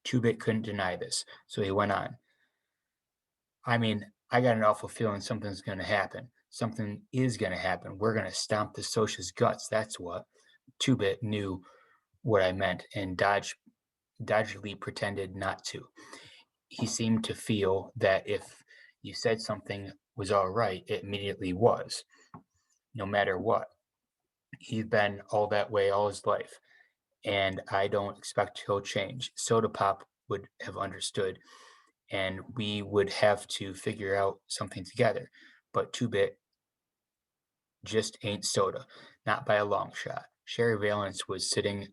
Two-Bit couldn't deny this, so he went on. I mean, I got an awful feeling something's gonna happen. Something is gonna happen. We're gonna stomp the Socia's guts, that's what. Two-Bit knew what I meant and dodgily pretended not to. He seemed to feel that if you said something was all right, it immediately was, no matter what. He's been all that way all his life, and I don't expect he'll change. Soda Pop would have understood, and we would have to figure out something together. But Two-Bit just ain't soda, not by a long shot. Sherry Valance was sitting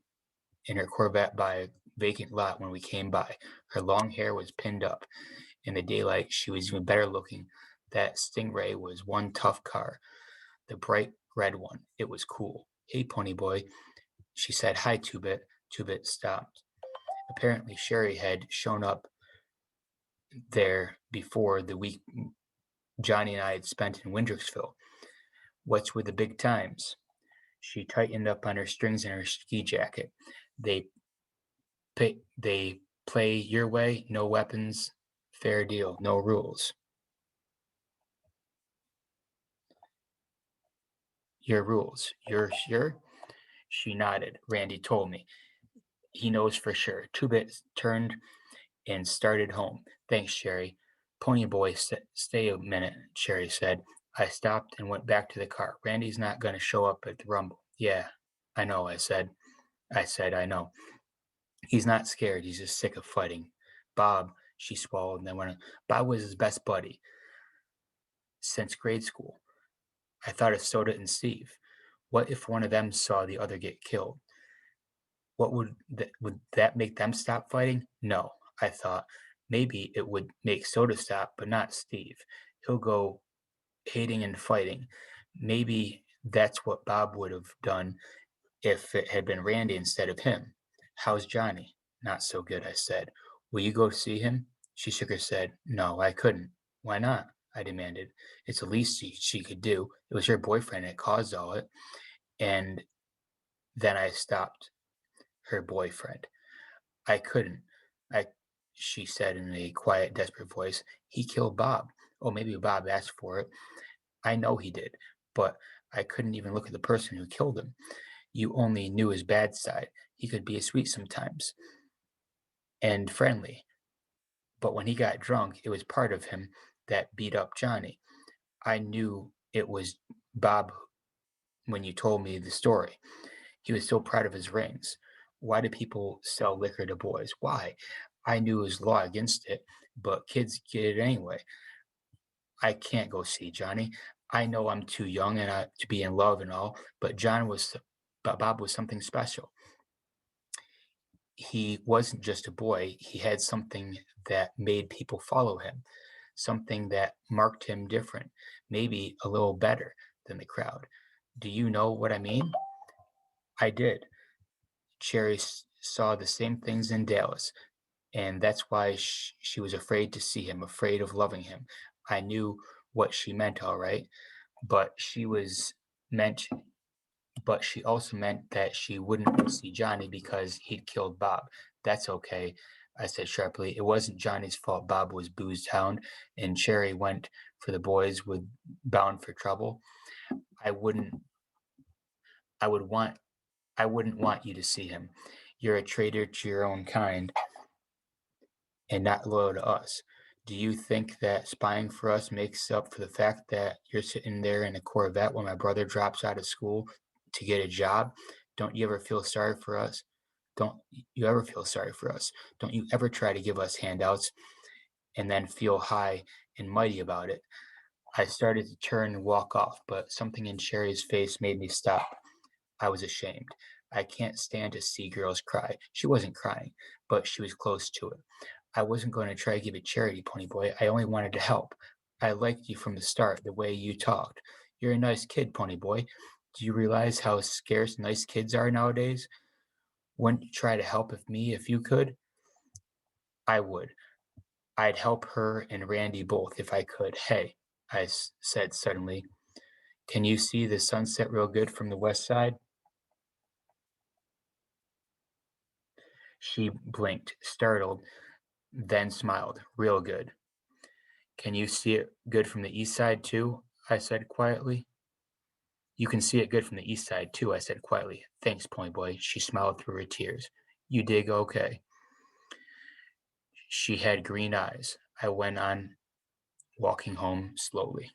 in her Corvette by a vacant lot when we came by. Her long hair was pinned up. In the daylight, she was even better looking. That Stingray was one tough car, the bright red one. It was cool. Hey, pony boy, she said. Hi, Two-Bit. Two-Bit stopped. Apparently, Sherry had shown up there before the week Johnny and I had spent in Windricksville. What's with the big times? She tightened up on her strings in her ski jacket. They they play your way, no weapons, fair deal, no rules. Your rules. You're sure? She nodded. Randy told me. He knows for sure. Two-Bit turned and started home. Thanks, Sherry. Pony boy, stay a minute, Sherry said. I stopped and went back to the car. Randy's not going to show up at the Rumble. Yeah, I know, I said. I know. He's not scared. He's just sick of fighting. Bob, she swallowed and then went on. Bob was his best buddy since grade school. I thought of Soda and Steve. What if one of them saw the other get killed? Would that make them stop fighting? No, I thought. Maybe it would make Soda stop, but not Steve. He'll go hating and fighting. Maybe that's what Bob would have done if it had been Randy instead of him. How's Johnny? Not so good, I said. Will you go see him? She shook her head. No, I couldn't. Why not? I demanded. It's the least she could do. It was her boyfriend that caused all it. And then I stopped. Her boyfriend. I couldn't. I she said in a quiet, desperate voice. He killed Bob. Oh, maybe Bob asked for it. I know he did, but I couldn't even look at the person who killed him. You only knew his bad side. He could be sweet sometimes and friendly, but when he got drunk, it was part of him that beat up Johnny. I knew it was Bob when you told me the story. He was so proud of his rings. Why do people sell liquor to boys? Why? I knew it was law against it, but kids get it anyway. I can't go see Johnny. I know I'm too young and to be in love and all, but Bob was something special. He wasn't just a boy. He had something that made people follow him, something that marked him different, maybe a little better than the crowd. Do you know what I mean? I did. Cherry saw the same things in Dallas, and that's why she was afraid to see him, afraid of loving him. I knew what she meant, all right, but meant, but she also meant that she wouldn't see Johnny because he'd killed Bob. That's okay, I said sharply. It wasn't Johnny's fault Bob was boozed hound, and Cherry went for the boys with Bound for Trouble. I wouldn't. I would want. I wouldn't want you to see him. You're a traitor to your own kind and not loyal to us. Do you think that spying for us makes up for the fact that you're sitting there in a Corvette when my brother drops out of school to get a job? Don't you ever feel sorry for us? Don't you ever feel sorry for us? Don't you ever try to give us handouts and then feel high and mighty about it? I started to turn and walk off, but something in Sherry's face made me stop. I was ashamed. I can't stand to see girls cry. She wasn't crying, but she was close to it. I wasn't going to try to give it charity, Pony Boy. I only wanted to help. I liked you from the start, the way you talked. You're a nice kid, Pony Boy. Do you realize how scarce nice kids are nowadays? Wouldn't you try to help me if you could? I would. I'd help her and Randy both if I could. Hey, said suddenly, can you see the sunset real good from the west side? She blinked, startled, then smiled, real good. Can you see it good from the east side too? I said quietly. You can see it good from the east side too, I said quietly. Thanks, Ponyboy. She smiled through her tears. You dig okay? She had green eyes. I went on walking home slowly.